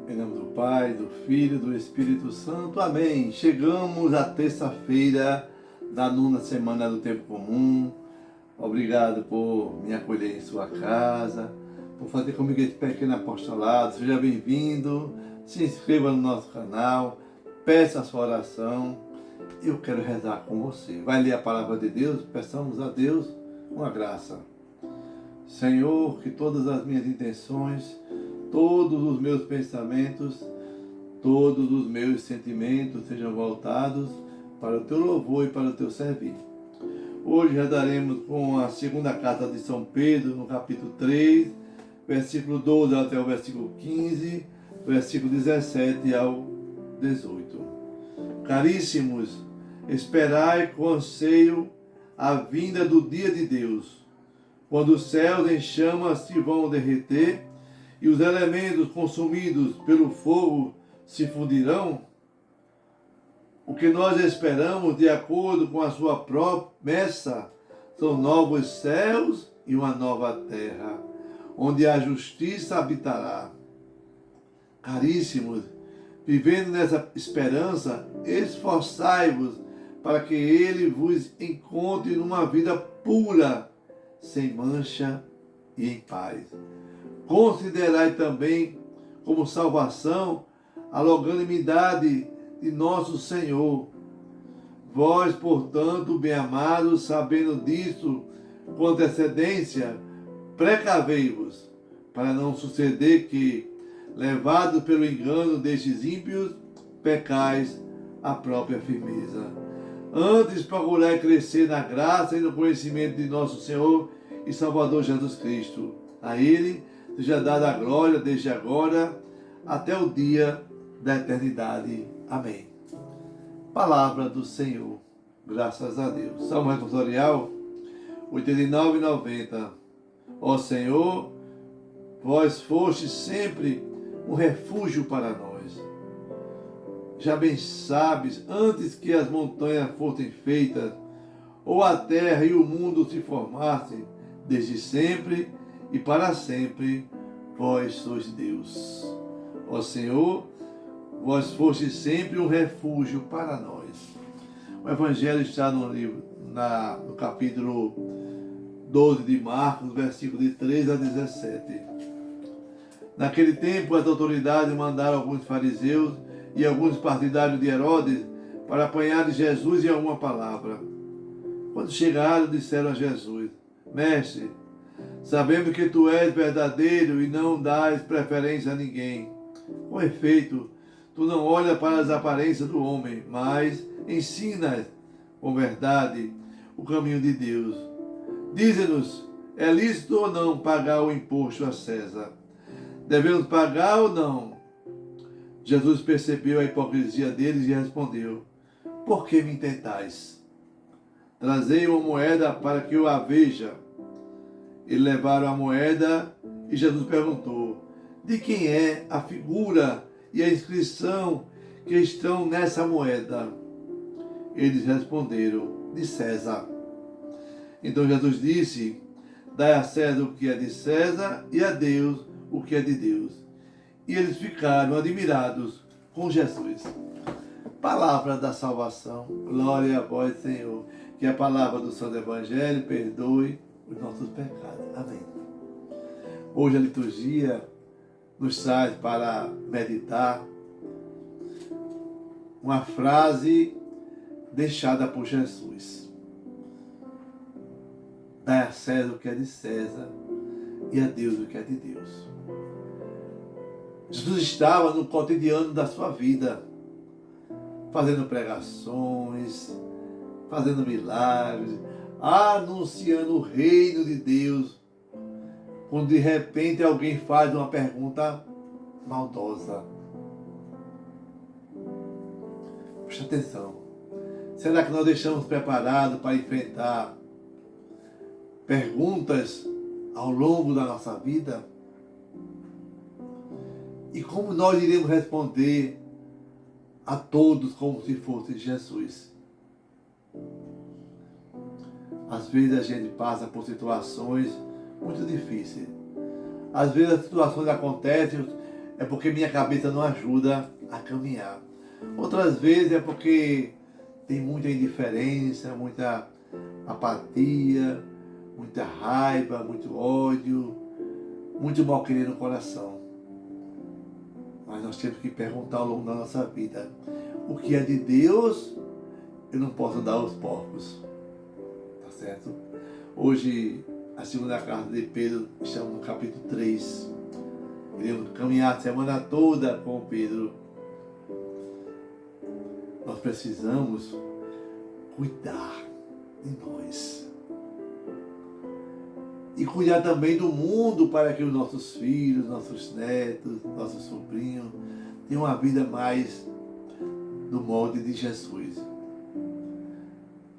Em nome do Pai, do Filho e do Espírito Santo. Amém. Chegamos à terça-feira da 9ª semana do Tempo Comum. Obrigado por me acolher em sua casa, por fazer comigo esse pequeno apostolado. Seja bem-vindo. Se inscreva no nosso canal. Peça a sua oração. Eu quero rezar com você. Vai ler a palavra de Deus? Peçamos a Deus uma graça. Senhor, que todas as minhas intenções, todos os meus pensamentos, todos os meus sentimentos sejam voltados para o teu louvor e para o teu servir. Hoje redaremos com a segunda carta de São Pedro, no capítulo 3, versículo 12 até o versículo 15, versículo 17 ao 18. Caríssimos, esperai com anseio a vinda do dia de Deus, quando os céus em chamas se vão derreter e os elementos consumidos pelo fogo se fundirão. O que nós esperamos, de acordo com a sua promessa, são novos céus e uma nova terra, onde a justiça habitará. Caríssimos, vivendo nessa esperança, esforçai-vos para que ele vos encontre numa vida pura, sem mancha e em paz. Considerai também como salvação a longanimidade de nosso Senhor. Vós, portanto, bem-amados, sabendo disso com antecedência, precavei-vos, para não suceder que, levados pelo engano destes ímpios, pecais a própria firmeza. Antes procurai crescer na graça e no conhecimento de nosso Senhor e Salvador Jesus Cristo. A Ele seja dada a glória desde agora até o dia da eternidade. Amém. Palavra do Senhor. Graças a Deus. Salmo responsorial 89 e 90. Ó Senhor, vós fostes sempre um refúgio para nós. Já bem sabes, antes que as montanhas fossem feitas, ou a terra e o mundo se formassem, desde sempre e para sempre, vós sois Deus. Ó Senhor, vós fostes sempre um refúgio para nós. O Evangelho está no capítulo 12 de Marcos, versículo de 3 a 17. Naquele tempo, as autoridades mandaram alguns fariseus e alguns partidários de Herodes para apanhar Jesus em alguma palavra. Quando chegaram, disseram a Jesus: Mestre, sabemos que tu és verdadeiro e não dás preferência a ninguém. Com efeito, tu não olhas para as aparências do homem, mas ensinas com verdade o caminho de Deus. Dize-nos, é lícito ou não pagar o imposto a César? Devemos pagar ou não? Jesus percebeu a hipocrisia deles e respondeu: Por que me tentais? Trazei uma moeda para que eu a veja. Eles levaram a moeda e Jesus perguntou: De quem é a figura e a inscrição que estão nessa moeda? Eles responderam: De César. Então Jesus disse: Dai a César o que é de César e a Deus o que é de Deus. E eles ficaram admirados com Jesus. Palavra da salvação. Glória a vós, Senhor. Que a palavra do Santo Evangelho perdoe os nossos pecados. Amém. Hoje a liturgia nos traz para meditar uma frase deixada por Jesus: Dai a César o que é de César e a Deus o que é de Deus. Jesus estava no cotidiano da sua vida, fazendo pregações, fazendo milagres, anunciando o reino de Deus, quando de repente alguém faz uma pergunta maldosa. Preste atenção. Será que nós deixamos preparados para enfrentar perguntas ao longo da nossa vida? E como nós iremos responder a todos como se fosse Jesus? Às vezes a gente passa por situações muito difíceis. Às vezes as situações acontecem é porque minha cabeça não ajuda a caminhar. Outras vezes é porque tem muita indiferença, muita apatia, muita raiva, muito ódio, muito mal-querer no coração. Mas nós temos que perguntar ao longo da nossa vida: o que é de Deus, eu não posso dar aos porcos. Tá certo? Hoje, a segunda carta de Pedro, estamos no capítulo 3. Iremos caminhar a semana toda com Pedro. Nós precisamos cuidar de nós. E cuidar também do mundo para que os nossos filhos, nossos netos, nossos sobrinhos tenham uma vida mais do molde de Jesus.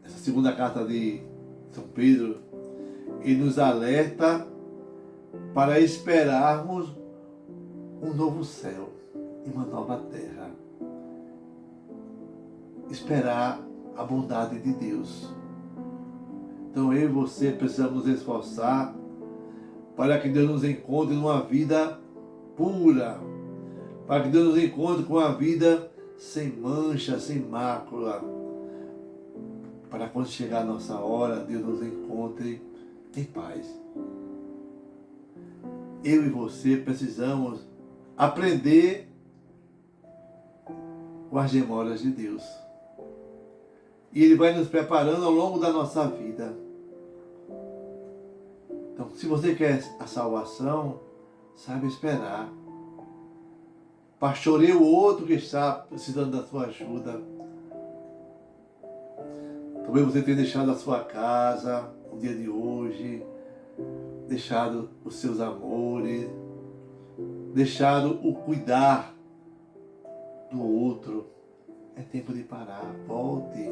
Essa segunda carta de São Pedro, ele nos alerta para esperarmos um novo céu e uma nova terra. Esperar a bondade de Deus. Então eu e você precisamos nos esforçar para que Deus nos encontre numa vida pura, para que Deus nos encontre com uma vida sem mancha, sem mácula, para quando chegar a nossa hora, Deus nos encontre em paz. Eu e você precisamos aprender com as demônios de Deus. E Ele vai nos preparando ao longo da nossa vida. Então, se você quer a salvação, saiba esperar. Pastoreie o outro que está precisando da sua ajuda. Talvez você tenha deixado a sua casa no dia de hoje, deixado os seus amores, deixado o cuidar do outro. É tempo de parar. Volte.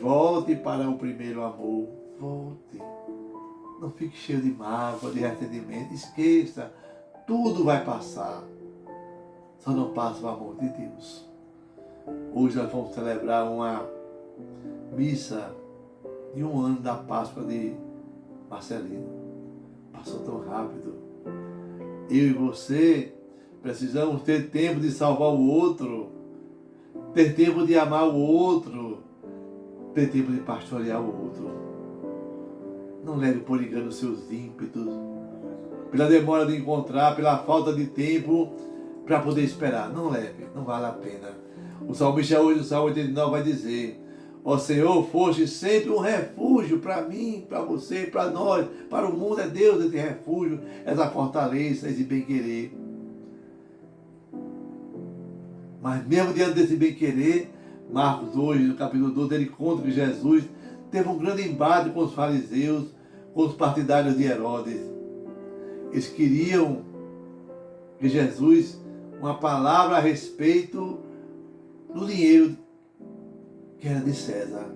Volte para o primeiro amor. Volte. Não fique cheio de mágoa, de arrependimento. Esqueça. Tudo vai passar. Só não passa o amor de Deus. Hoje nós vamos celebrar uma missa de 1 ano da Páscoa de Marcelino. Passou tão rápido. Eu e você precisamos ter tempo de salvar o outro. Ter tempo de amar o outro. Ter tempo de pastorear o outro. Não leve por engano os seus ímpetos, pela demora de encontrar, pela falta de tempo para poder esperar. Não leve, não vale a pena. O salmista hoje, no Salmo 89, vai dizer: ó Senhor, foste sempre um refúgio para mim, para você, para nós, para o mundo. É Deus esse refúgio, essa fortaleza, esse bem-querer. Mas mesmo diante desse bem-querer, Marcos hoje, no capítulo 12, ele conta que Jesus teve um grande embate com os fariseus, com os partidários de Herodes. Eles queriam que Jesus, uma palavra a respeito do dinheiro que era de César.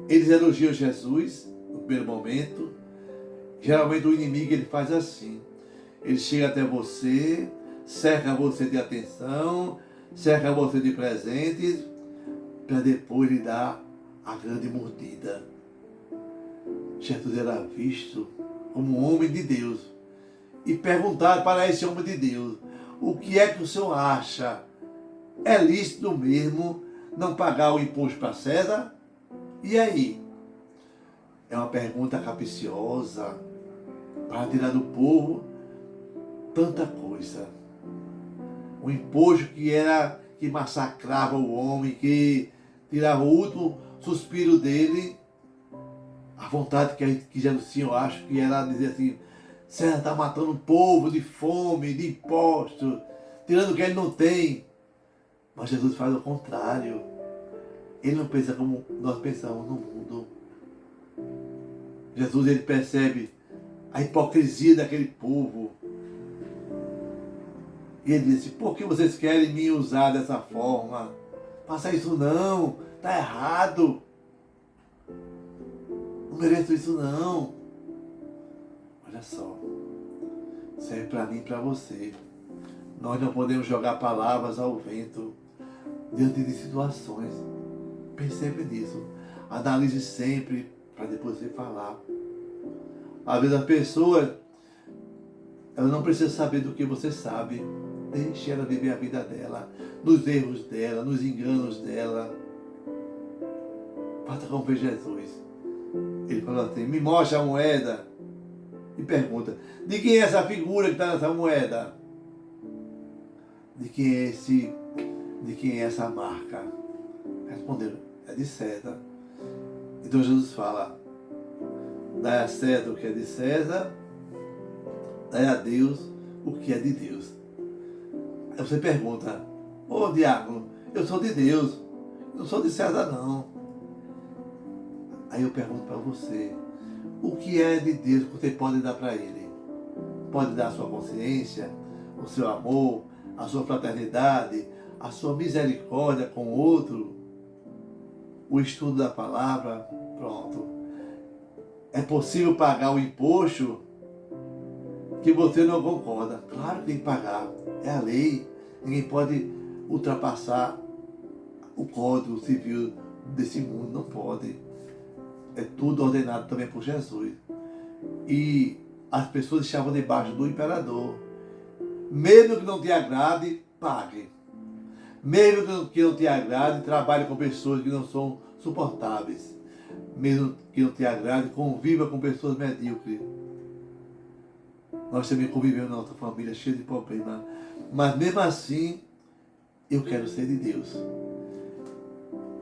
Eles elogiam Jesus no primeiro momento. Geralmente o inimigo ele faz assim. Ele chega até você, cerca você de atenção, cerca você de presentes, para depois lhe dar a grande mordida. Jesus era visto como um homem de Deus. E perguntaram para esse homem de Deus: o que é que o senhor acha? É lícito mesmo não pagar o imposto para César? E aí? É uma pergunta capciosa para tirar do povo tanta coisa. O imposto que massacrava o homem, que tirava o último suspiro dele. A vontade que Jesus tinha, eu acho, que era dizer assim: César está matando o povo de fome, de impostos, tirando o que ele não tem. Mas Jesus faz o contrário. Ele não pensa como nós pensamos no mundo. Jesus, ele percebe a hipocrisia daquele povo. E ele disse: por que vocês querem me usar dessa forma? Faça isso não, está errado. Não mereço isso não. Olha só, serve para mim e para você. Nós não podemos jogar palavras ao vento diante de situações. Percebe nisso. Analise sempre para depois você falar. Às vezes as pessoas Ela não precisa saber do que você sabe. Deixe ela viver a vida dela, nos erros dela, nos enganos dela. Faça como fez Jesus. Ele falou assim, me mostra a moeda. E pergunta, de quem é essa figura que está nessa moeda? De quem é essa marca? Responderam, é de César. Então Jesus fala, dai a César o que é de César, dai a Deus o que é de Deus. Aí você pergunta, ô diácono, eu sou de Deus, não sou de César não. Aí eu pergunto para você, o que é de Deus que você pode dar para Ele? Pode dar a sua consciência, o seu amor, a sua fraternidade, a sua misericórdia com o outro, o estudo da palavra, pronto. É possível pagar o imposto que você não concorda? Claro que tem que pagar, é a lei. Ninguém pode ultrapassar o código civil desse mundo, não pode. É tudo ordenado também por Jesus. E as pessoas estavam debaixo do imperador. Mesmo que não te agrade, pague. Mesmo que não te agrade, trabalhe com pessoas que não são suportáveis. Mesmo que não te agrade, conviva com pessoas medíocres. Nós também convivemos na nossa família cheia de problemas. Mas mesmo assim, eu quero ser de Deus.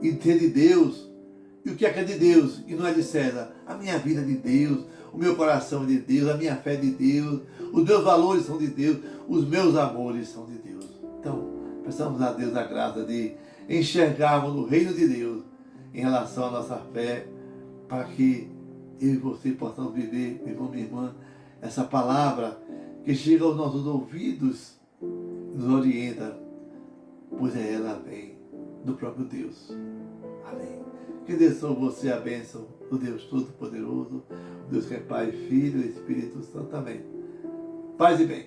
E ser de Deus, e o que é de Deus? E não é de César. A minha vida é de Deus, o meu coração é de Deus, a minha fé é de Deus, os meus valores são de Deus, os meus amores são de Deus. Então, peçamos a Deus a graça de enxergarmos no reino de Deus em relação à nossa fé, para que eu e você possamos viver, meu irmão, minha irmã, essa palavra que chega aos nossos ouvidos, nos orienta, pois ela vem do próprio Deus. Amém. Que Deus sobre você a bênção do Deus Todo-Poderoso, Deus que é Pai, Filho e Espírito Santo. Amém. Paz e bem.